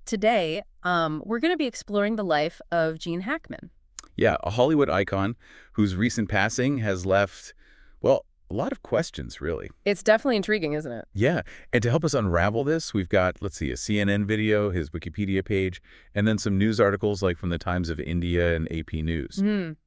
Today, we're going to be exploring the life of Gene Hackman. Yeah, a Hollywood icon whose recent passing has left, well, a lot of questions, really. It's definitely intriguing, isn't it? Yeah, and to help us unravel this, we've got, let's see, a CNN video, his Wikipedia page, and then some news articles like from the Times of India and AP News.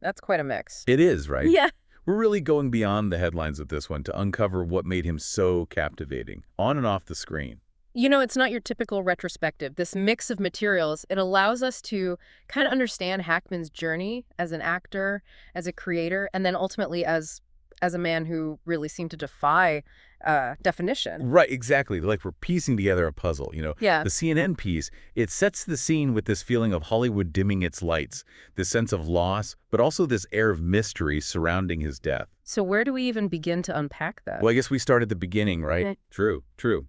That's quite a mix. It is, right? Yeah. We're really going beyond the headlines of this one to uncover what made him so captivating, on and off the screen. You know, it's not your typical retrospective. This mix of materials, it allows us to kind of understand Hackman's journey as an actor, as a creator, and then ultimately as a man who really seemed to defy definition. Right, exactly. Like we're piecing together a puzzle. Yeah. The CNN piece, it sets the scene with this feeling of Hollywood dimming its lights, this sense of loss, but also this air of mystery surrounding his death. So where do we even begin to unpack that? Well, I guess we start at the beginning, right? Eh. True, true.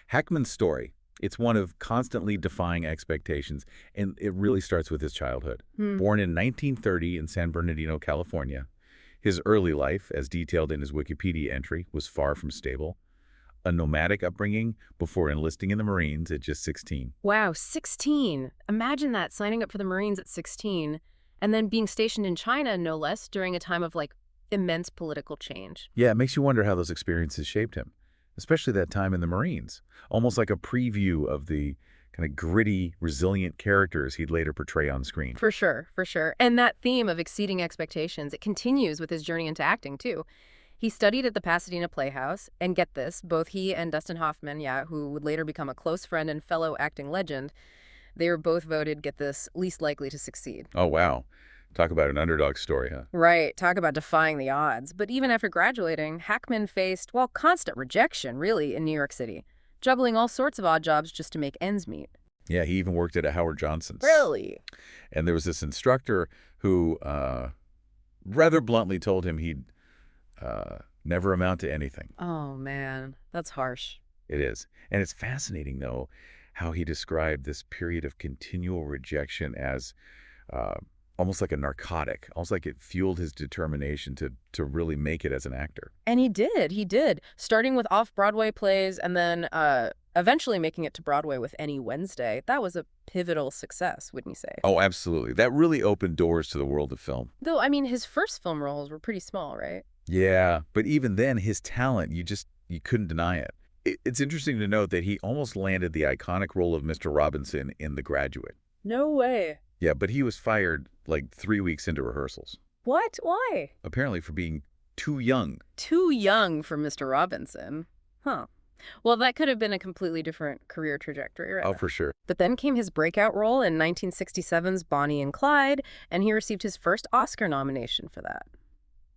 Hackman's story, it's one of constantly defying expectations, and it really starts with his childhood. Born in 1930 in San Bernardino, California, his early life, as detailed in his Wikipedia entry, was far from stable. A nomadic upbringing before enlisting in the Marines at just 16. Wow, 16. Imagine that, signing up for the Marines at 16 and then being stationed in China, no less, during a time of immense political change. Yeah, it makes you wonder how those experiences shaped him, especially that time in the Marines, almost like a preview of the kind of gritty, resilient characters he'd later portray on screen. For sure, for sure. And that theme of exceeding expectations, it continues with his journey into acting, too. He studied at the Pasadena Playhouse, and get this, both he and Dustin Hoffman, who would later become a close friend and fellow acting legend, they were both voted, get this, least likely to succeed. Oh, wow. Talk about an underdog story, huh? Right, talk about defying the odds. But even after graduating, Hackman faced, well, constant rejection, really, in New York City, juggling all sorts of odd jobs just to make ends meet. Yeah, he even worked at a Howard Johnson's. Really? And there was this instructor who rather bluntly told him he'd never amount to anything. Oh, man, that's harsh. It is. And it's fascinating, though, how he described this period of continual rejection as almost like a narcotic, almost like it fueled his determination to really make it as an actor. And he did, starting with off-Broadway plays and then eventually making it to Broadway with Any Wednesday. That was a pivotal success, wouldn't you say? Oh, absolutely. That really opened doors to the world of film. Though, I mean, his first film roles were pretty small, right? Yeah, but even then, his talent, you couldn't deny it. It's interesting to note that he almost landed the iconic role of Mr. Robinson in The Graduate. No way. Yeah, but he was fired like 3 weeks into rehearsals, What? Why? apparently for being too young. Too young for Mr. Robinson. Huh. Well, that could have been a completely different career trajectory, right? Oh, for sure. But then came his breakout role in 1967's Bonnie and Clyde, and he received his first Oscar nomination for that.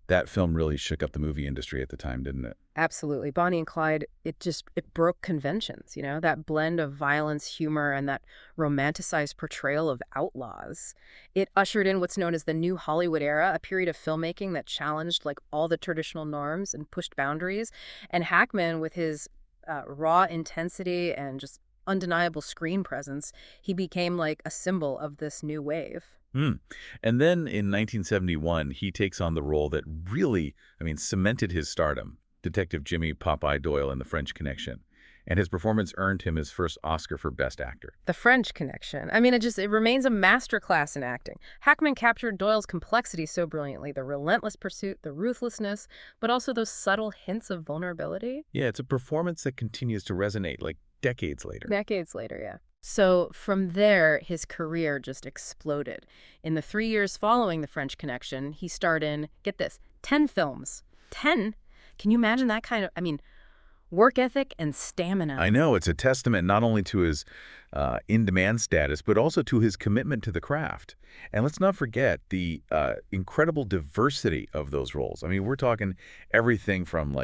That film really shook up the movie industry at the time, didn't it? Absolutely. Bonnie and Clyde, it broke conventions, that blend of violence, humor, and that romanticized portrayal of outlaws. It ushered in what's known as the New Hollywood era, a period of filmmaking that challenged all the traditional norms and pushed boundaries. And Hackman, with his raw intensity and just undeniable screen presence, he became like a symbol of this new wave. And then in 1971, he takes on the role that really, cemented his stardom, Detective Jimmy Popeye Doyle in The French Connection. And his performance earned him his first Oscar for Best Actor. The French Connection. I mean, it remains a masterclass in acting. Hackman captured Doyle's complexity so brilliantly, the relentless pursuit, the ruthlessness, but also those subtle hints of vulnerability. Yeah, it's a performance that continues to resonate decades later. Decades later, yeah. So from there, his career just exploded. In the 3 years following The French Connection, he starred in, get this, 10 films. 10? Can you imagine that kind of, work ethic and stamina? I know. It's a testament not only to his in-demand status, but also to his commitment to the craft. And let's not forget the incredible diversity of those roles. We're talking everything from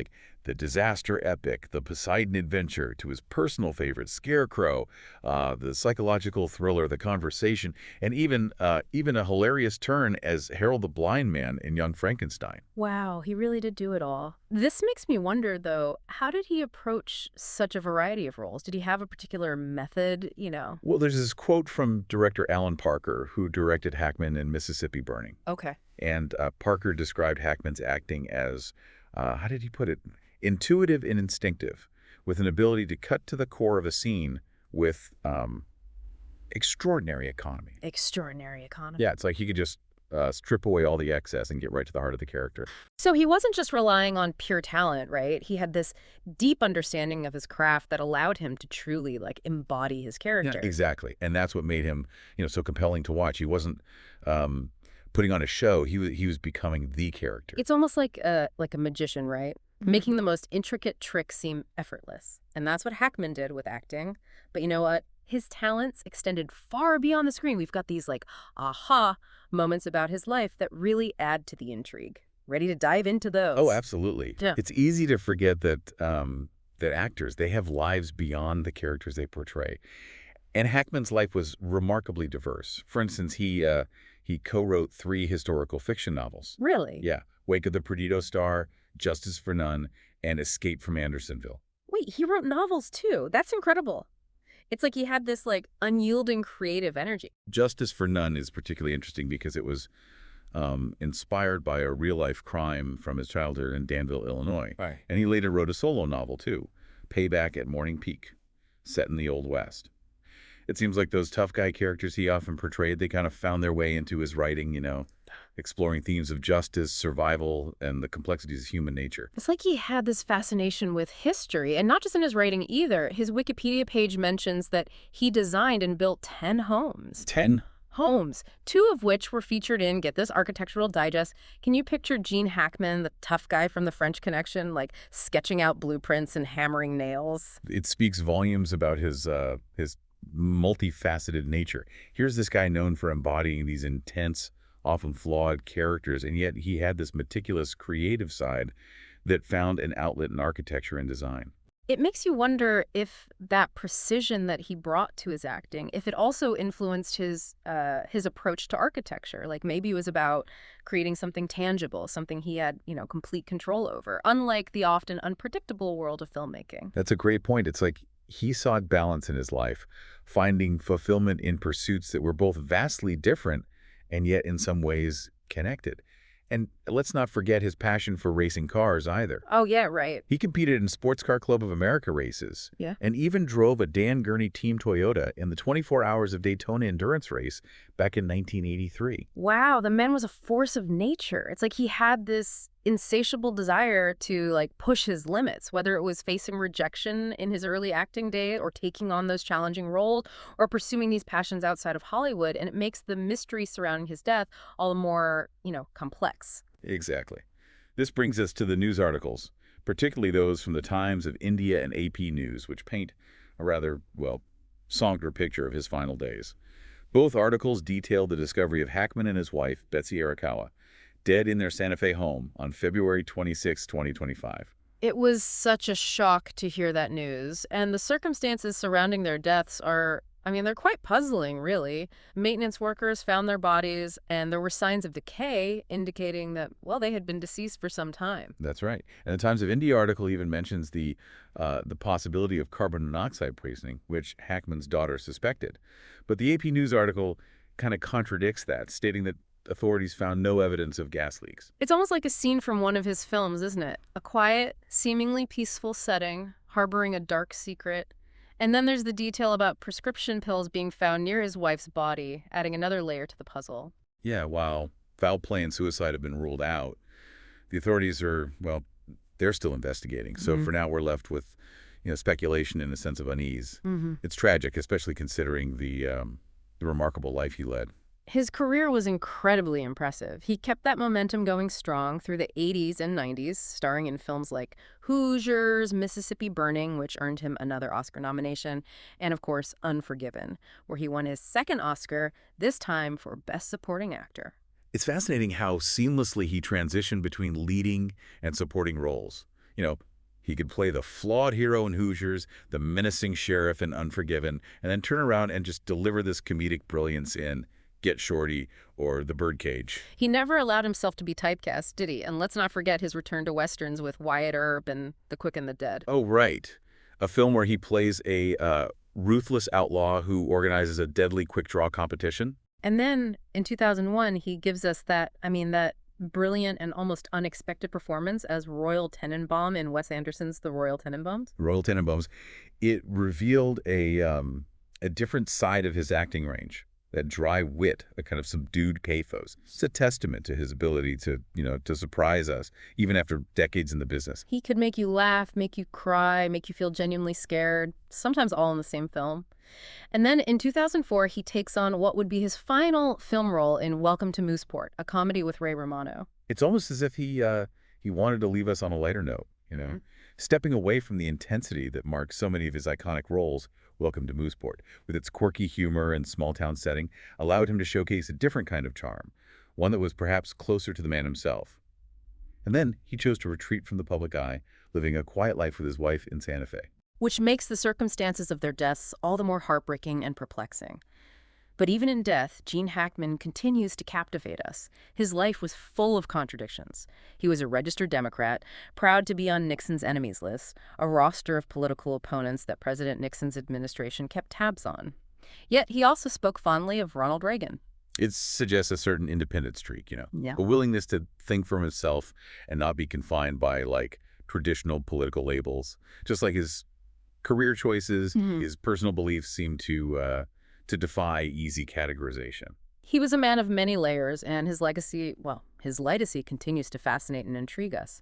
the disaster epic, the Poseidon adventure, to his personal favorite, Scarecrow, the psychological thriller, The Conversation, and even a hilarious turn as Harold the Blind Man in Young Frankenstein. Wow, he really did do it all. This makes me wonder, though, how did he approach such a variety of roles? Did he have a particular method, Well, there's this quote from director Alan Parker, who directed Hackman in Mississippi Burning. Okay. And Parker described Hackman's acting as, how did he put it? Intuitive and instinctive, with an ability to cut to the core of a scene with Extraordinary economy. Extraordinary economy. Yeah, it's like he could just strip away all the excess and get right to the heart of the character. So he wasn't just relying on pure talent, right? He had this deep understanding of his craft that allowed him to truly like embody his Yeah, character. exactly. And that's what made him, so compelling to watch. He wasn't um, putting on a show. He was becoming the character. It's almost like a magician, right? Making the most intricate tricks seem effortless. And that's what Hackman did with acting. But you know what? His talents extended far beyond the screen. We've got these like aha moments about his life that really add to the intrigue. Ready to dive into Oh, those? absolutely. Yeah. It's easy to forget that actors, they have lives beyond the characters they portray. And Hackman's life was remarkably diverse. For instance, he co-wrote 3 historical fiction novels. Really? Yeah, Wake of the Perdido Star, Justice for None, and Escape from Andersonville. Wait, he wrote novels too. That's incredible. It's like he had this like unyielding creative energy. Justice for None is particularly interesting because it was inspired by a real-life crime from his childhood in Danville, Illinois. Right. And he later wrote a solo novel, too, Payback at Morning Peak, set in the Old West. It seems like those tough guy characters he often portrayed, they kind of found their way into his writing, exploring themes of justice, survival, and the complexities of human nature. It's like he had this fascination with history, and not just in his writing either. His Wikipedia page mentions that he designed and built 10 homes. 10? Homes, 2 of which were featured in, get this, Architectural Digest. Can you picture Gene Hackman, the tough guy from the French Connection, like sketching out blueprints and hammering nails? It speaks volumes about his multifaceted nature. Here's this guy known for embodying these intense, often flawed characters, and yet he had this meticulous creative side that found an outlet in architecture and design. It makes you wonder if that precision that he brought to his acting, if it also influenced his approach to architecture. Like maybe it was about creating something tangible, something he had, complete control over, unlike the often unpredictable world of filmmaking. That's a great point. It's like he sought balance in his life, finding fulfillment in pursuits that were both vastly different and yet in some ways connected. And let's not forget his passion for racing cars either. Oh, yeah, right. He competed in Sports Car Club of America races Yeah. and even drove a Dan Gurney Team Toyota in the 24 Hours of Daytona endurance race back in 1983. Wow, the man was a force of nature. It's like he had this insatiable desire to like push his limits, whether it was facing rejection in his early acting days or taking on those challenging roles or pursuing these passions outside of Hollywood. And it makes the mystery surrounding his death all the more, complex. Exactly. This brings us to the news articles, particularly those from the Times of India and AP News, which paint a rather, somber picture of his final days. Both articles detail the discovery of Hackman and his wife, Betsy Arakawa, dead in their Santa Fe home on February 26, 2025. It was such a shock to hear that news, and the circumstances surrounding their deaths are, they're quite puzzling, really. Maintenance workers found their bodies, and there were signs of decay indicating that, well, they had been deceased for some time. That's right. And the Times of India article even mentions the possibility of carbon monoxide poisoning, which Hackman's daughter suspected. But the AP News article kind of contradicts that, stating that authorities found no evidence of gas leaks. It's almost like a scene from one of his films, isn't it? A quiet, seemingly peaceful setting, harboring a dark secret. And then there's the detail about prescription pills being found near his wife's body, adding another layer to the puzzle. Yeah, while foul play and suicide have been ruled out, the authorities are, they're still investigating. So for now, we're left with, speculation and a sense of unease. It's tragic, especially considering the remarkable life he led. His career was incredibly impressive. He kept that momentum going strong through the 80s and 90s, starring in films like Hoosiers, Mississippi Burning, which earned him another Oscar nomination, and of course, Unforgiven, where he won his second Oscar, this time for Best Supporting Actor. It's fascinating how seamlessly he transitioned between leading and supporting roles. He could play the flawed hero in Hoosiers, the menacing sheriff in Unforgiven, and then turn around and just deliver this comedic brilliance in Get Shorty or The Birdcage. He never allowed himself to be typecast, did he? And let's not forget his return to Westerns with Wyatt Earp and The Quick and the Dead. Oh, right. A film where he plays a ruthless outlaw who organizes a deadly quick-draw competition. And then in 2001, he gives us that brilliant and almost unexpected performance as Royal Tenenbaum in Wes Anderson's The Royal Tenenbaums. Royal Tenenbaums. It revealed a a different side of his acting range. That dry wit, a kind of subdued pathos. It's a testament to his ability to surprise us, even after decades in the business. He could make you laugh, make you cry, make you feel genuinely scared, sometimes all in the same film. And then in 2004, he takes on what would be his final film role in Welcome to Mooseport, a comedy with Ray Romano. It's almost as if he wanted to leave us on a lighter note. Mhm. Stepping away from the intensity that marks so many of his iconic roles. Welcome to Mooseport, with its quirky humor and small-town setting, allowed him to showcase a different kind of charm, one that was perhaps closer to the man himself. And then he chose to retreat from the public eye, living a quiet life with his wife in Santa Fe. Which makes the circumstances of their deaths all the more heartbreaking and perplexing. But even in death, Gene Hackman continues to captivate us. His life was full of contradictions. He was a registered Democrat, proud to be on Nixon's enemies list, a roster of political opponents that President Nixon's administration kept tabs on. Yet he also spoke fondly of Ronald Reagan. It suggests a certain independent streak, Yeah. a willingness to think for himself and not be confined by, like, traditional political labels. Just like his career choices, his personal beliefs seem to defy easy categorization. He was a man of many layers, and his legacy continues to fascinate and intrigue us.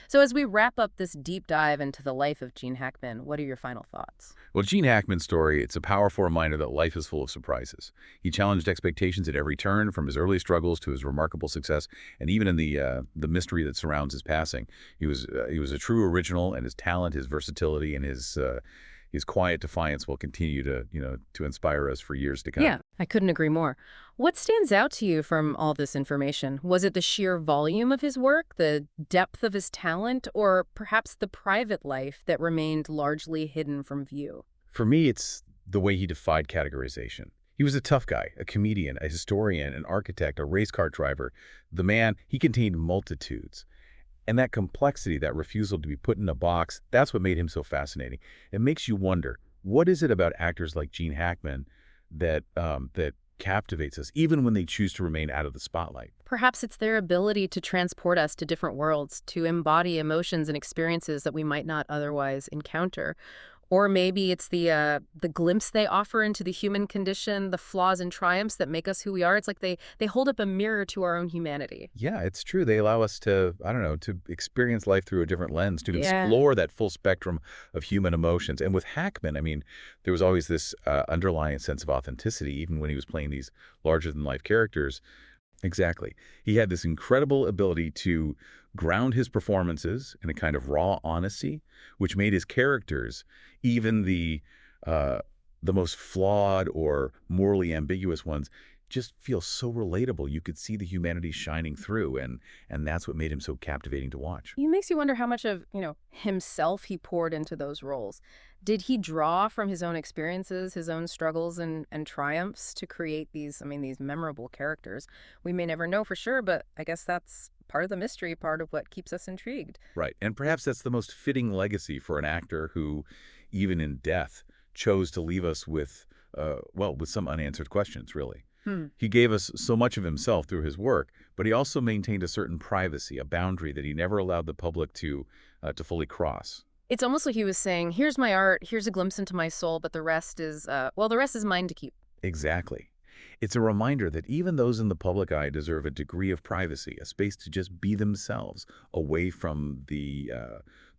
So as we wrap up this deep dive into the life of Gene Hackman, what are your final thoughts? Well, Gene Hackman's story, it's a powerful reminder that life is full of surprises. He challenged expectations at every turn, from his early struggles to his remarkable success, and even in the mystery that surrounds his passing. He was a true original, and his talent, his versatility, and his quiet defiance will continue to inspire us for years to come. Yeah, I couldn't agree more. What stands out to you from all this information? Was it the sheer volume of his work, the depth of his talent, or perhaps the private life that remained largely hidden from view? For me, it's the way he defied categorization. He was a tough guy, a comedian, a historian, an architect, a race car driver. The man, he contained multitudes. And that complexity, that refusal to be put in a box, that's what made him so fascinating. It makes you wonder, what is it about actors like Gene Hackman that captivates us, even when they choose to remain out of the spotlight? Perhaps it's their ability to transport us to different worlds, to embody emotions and experiences that we might not otherwise encounter. Or maybe it's the glimpse they offer into the human condition, the flaws and triumphs that make us who we are. It's like they hold up a mirror to our own humanity. Yeah, it's true. They allow us to, I don't know, to experience life through a different lens, to Yeah. explore that full spectrum of human emotions. And with Hackman, I mean, there was always this underlying sense of authenticity, even when he was playing these larger-than-life characters. Exactly. He had this incredible ability to ground his performances in a kind of raw honesty, which made his characters, even the most flawed or morally ambiguous ones, just feel so relatable. You could see the humanity shining through, and that's what made him so captivating to watch. It makes you wonder how much of, himself he poured into those roles. Did he draw from his own experiences, his own struggles and triumphs to create these memorable characters? We may never know for sure, but I guess that's part of the mystery, part of what keeps us intrigued. Right. And perhaps that's the most fitting legacy for an actor who, even in death, chose to leave us with some unanswered questions, really. Hmm. He gave us so much of himself through his work, but he also maintained a certain privacy, a boundary that he never allowed the public to fully cross. It's almost like he was saying, here's my art, here's a glimpse into my soul, but the rest is, the rest is mine to keep. Exactly. It's a reminder that even those in the public eye deserve a degree of privacy, a space to just be themselves, away from the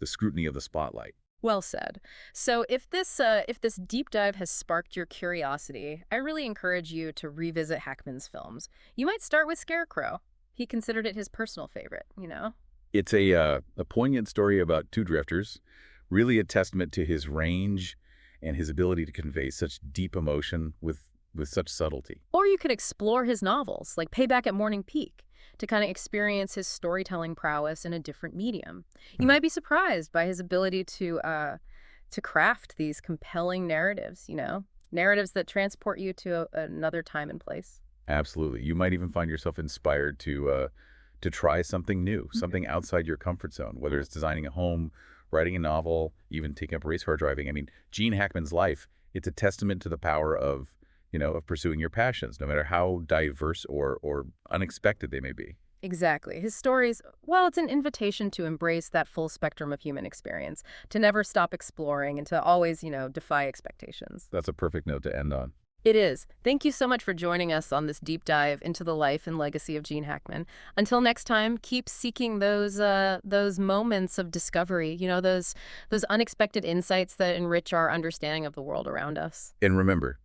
scrutiny of the spotlight. Well said. So if this deep dive has sparked your curiosity, I really encourage you to revisit Hackman's films. You might start with Scarecrow. He considered it his personal favorite. It's a poignant story about two drifters, really a testament to his range and his ability to convey such deep emotion with such subtlety. Or you could explore his novels, like Payback at Morning Peak, to kind of experience his storytelling prowess in a different medium. You might be surprised by his ability to craft these compelling narratives, narratives that transport you to another time and place. Absolutely. You might even find yourself inspired to try something new, something outside your comfort zone, whether it's designing a home, writing a novel, even taking up race car driving. I mean, Gene Hackman's life, it's a testament to the power of pursuing your passions, no matter how diverse or unexpected they may be. Exactly. His stories, well, it's an invitation to embrace that full spectrum of human experience, to never stop exploring and to always, defy expectations. That's a perfect note to end on. It is. Thank you so much for joining us on this deep dive into the life and legacy of Gene Hackman. Until next time, keep seeking those moments of discovery, those unexpected insights that enrich our understanding of the world around us. And remember,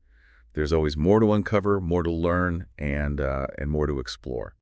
there's always more to uncover, more to learn, and more to explore.